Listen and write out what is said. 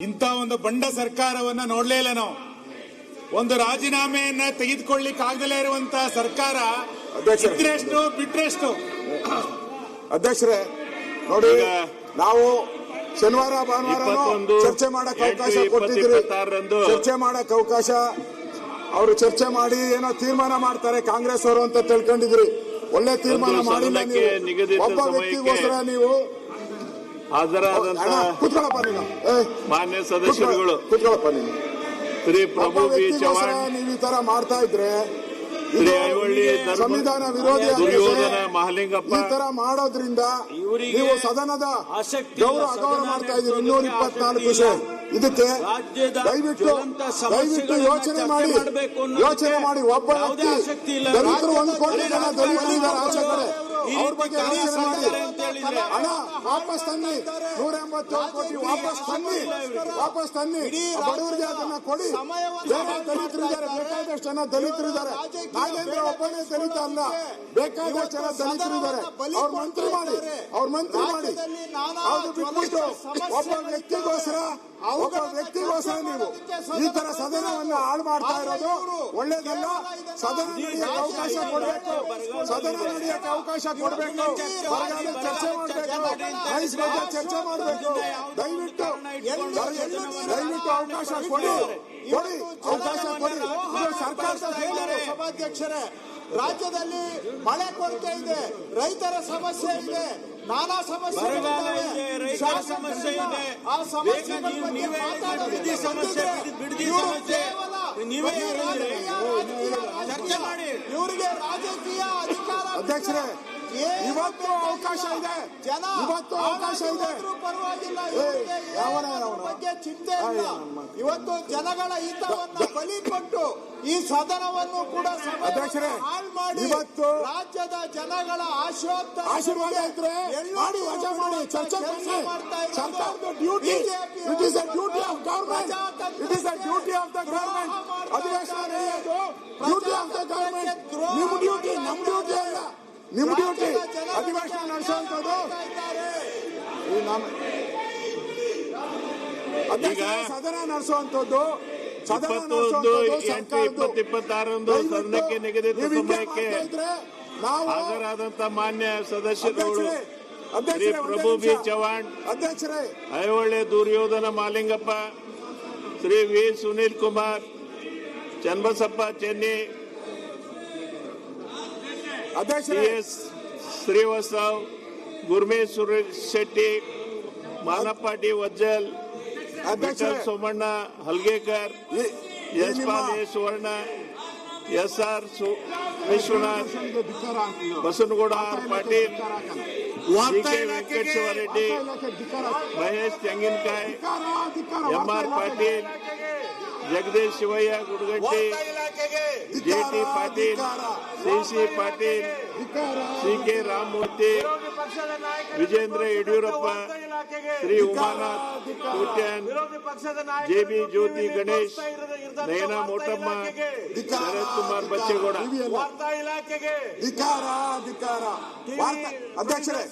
ಇಂಥ ಒಂದು ಬಂಡ ಸರ್ಕಾರವನ್ನ ನೋಡ್ಲೇ ಇಲ್ಲ ನಾವು. ಒಂದು ರಾಜೀನಾಮೆಯನ್ನ ತೆಗೆದುಕೊಳ್ಳಿಕ್ಕೆ ಆಗದಲೇ ಇರುವಂತಹ ಸರ್ಕಾರ ಇದ್ರೆಷ್ಟು ಬಿಟ್ರೆಷ್ಟು. ಅಧ್ಯಕ್ಷರೇ ನೋಡಿ, ನಾವು ಶನಿವಾರ ಭಾನುವಾರ ಚರ್ಚೆ ಮಾಡಕ್ ಅವಕಾಶ ಕೊಟ್ಟಿದ್ರಿ. ಚರ್ಚೆ ಮಾಡಕ್ ಅವಕಾಶ, ಅವರು ಚರ್ಚೆ ಮಾಡಿ ಏನೋ ತೀರ್ಮಾನ ಮಾಡ್ತಾರೆ ಕಾಂಗ್ರೆಸ್ ಅವರು ಅಂತ ತಿಳ್ಕೊಂಡಿದ್ರಿ. ಒಳ್ಳೆ ತೀರ್ಮಾನ ಮಾಡಿಲ್ಲ ನೀವು. ಒಬ್ಬ ವ್ಯಕ್ತಿಗೋಸ್ಕರ ನೀವು ಹಾಜರಾದಂತ ಮಾನ್ಯ ಸದಸ್ಯರುಗಳು ಕುತ್ಕೊಳ್ಳಪ್ಪ. ನೀನು ಶ್ರೀ ಪ್ರಭು ಬಿ ಚವಾಣ್, ನೀವು ಈ ತರ ಮಾಡ್ತಾ ಇದ್ರೆ ಶ್ರೀ ಐಹೊಳೆ ಸಂವಿಧಾನ ವಿರೋಧಿ. ದುರ್ಯೋಧನ ಮಹಾಲಿಂಗಪ್ಪ ಈ ತರ ಮಾಡೋದ್ರಿಂದ ನೀವು ಸದನದ ಗೌರವ ಮಾಡ್ತಾ ಇದ್ದೀರಿ. 224 ವಿಷಯ ಇದಕ್ಕೆ ದಯವಿಟ್ಟು ಯೋಚನೆ ಮಾಡಿ ಒಬ್ಬ ವ್ಯಕ್ತಿ ದಲಿತರು 1 ಕೋಟಿ ಜನ ದಲಿತರು ಇದ್ದಾರೆ ಆಚೆ ಕಡೆ, ಅವ್ರ ಬಗ್ಗೆ ಆಲೋಚನೆ ಮಾಡಿ. ಹಣ ವಾಪಸ್ ತನ್ನಿ, 187 ಕೋಟಿ ವಾಪಸ್ ತನ್ನಿ, ಬಡವರಿಗೆ ಅದನ್ನ ಕೊಡಿ. ಬೇರೆ ದಲಿತರು ಇದ್ದಾರೆ, ಬೇಕಾದಷ್ಟು ಜನ ದಲಿತರು ಇದ್ದಾರೆ. ನಾಗೇಂದ್ರ ಒಬ್ಬನೇ ದಲಿತ ಅಲ್ಲ, ಬೇಕಾದಷ್ಟು ಜನ ದಲಿತರು ಇದ್ದಾರೆ. ಅವ್ರ ಮಂತ್ರಿ ಮಾಡಿ. ಅವ್ರು ಬಿಟ್ಬಿಟ್ಟು ಒಬ್ಬ ವ್ಯಕ್ತಿಗೋಸ್ಕರ ನೀವು ಈ ತರ ಸದನವನ್ನ ಹಾಳು ಮಾಡ್ತಾ ಇರೋದು ಒಳ್ಳೇದಲ್ಲ. ಸದನ ನಡೆಯಕ್ಕೆ ಅವಕಾಶ ಕೊಡಬೇಕು, ಚರ್ಚೆ ಮಾಡಬೇಕು, ಚರ್ಚೆ ಮಾಡಬೇಕು. ದಯವಿಟ್ಟು ಅವಕಾಶ ಕೊಡಿ. ಸರ್ಕಾರದ ಸಭಾಧ್ಯಕ್ಷರೇ, ರಾಜ್ಯದಲ್ಲಿ ಮಳೆ ಕೊರತೆ ಇದೆ, ರೈತರ ಸಮಸ್ಯೆ ಇದೆ, ನಾನಾ ಸಮಸ್ಯೆ ಇದೆ. ಆ ಇವರಿಗೆ ರಾಜಕೀಯ ಅಧಿಕಾರ. ಅಧ್ಯಕ್ಷರೇ, ಇವತ್ತು ಅವಕಾಶ ಇದೆ, ಪರವಾಗಿಲ್ಲ, ಬಗ್ಗೆ ಚಿಂತೆ ಇಲ್ಲ. ಇವತ್ತು ಜನಗಳ ಹಿತವನ್ನು ಬಲಿ ಕೊಟ್ಟು ಈ ಸದನವನ್ನು ಕೂಡ ಹಾಳು ಮಾಡಿ ರಾಜ್ಯದ ಜನಗಳ ಆಶೀರ್ವಾದ ಇದ್ರೆ ಮಾಡಿ, ವಜಾ ಮಾಡಿ, ಚರ್ಚೆ ಮಾಡ್ತಾ ಇದ್ದಾರೆ. ಸರ್ಕಾರದ duty, it is a duty of government. ಅಧಿವೇಶನ ನಡೆಯೋದು ಡ್ಯೂಟಿ ಆಫ್ ದ ಗವರ್ಮೆಂಟ್. ನಿಮ್ಮ ಡ್ಯೂಟಿ, ನಮ್ಮ ಡ್ಯೂಟಿ ಅಲ್ಲ. ನಿಮ್ಮ ಡ್ಯೂಟಿ ಅಧಿವೇಶನ ನಡೆಸುವಂತದ್ದು. ಸದನ ನಡೆಸುವಂತದ್ದು 21-8-2026 ಸದನಕ್ಕೆ ನಿಗದಿತ ಸಮಯಕ್ಕೆ ಹಾಜರಾದಂತ ಮಾನ್ಯ ಸದಸ್ಯರುಗಳು ಶ್ರೀ ಪ್ರಭು ಬಿ ಚವಾಣ್, ಅಧ್ಯಕ್ಷರೇ, Aihole Duryodhana Mahalingappa, Shri V Sunil Kumar, Channabasappa Chenni, TS Srivastav, Gurmesh Shetty, Manappa D Vajjal, Vitthal Somanna Halgekar, Yashpal A Suvarna, SR Vishwanath, Basanagouda R Patil, K Venkateshwara Reddy, Mahesh Tenginakai, MR Patil, Jagadish Shivaiah Gudagatti, JT Patil, CC Patil, CK Ramamurthy, Vijendra Yediyurappa, Shri Umanath Kotian, JB Jyoti Ganesh, Nayana Motamma, Sharath Kumar Bachegowda. ಅಧ್ಯಕ್ಷರೇ,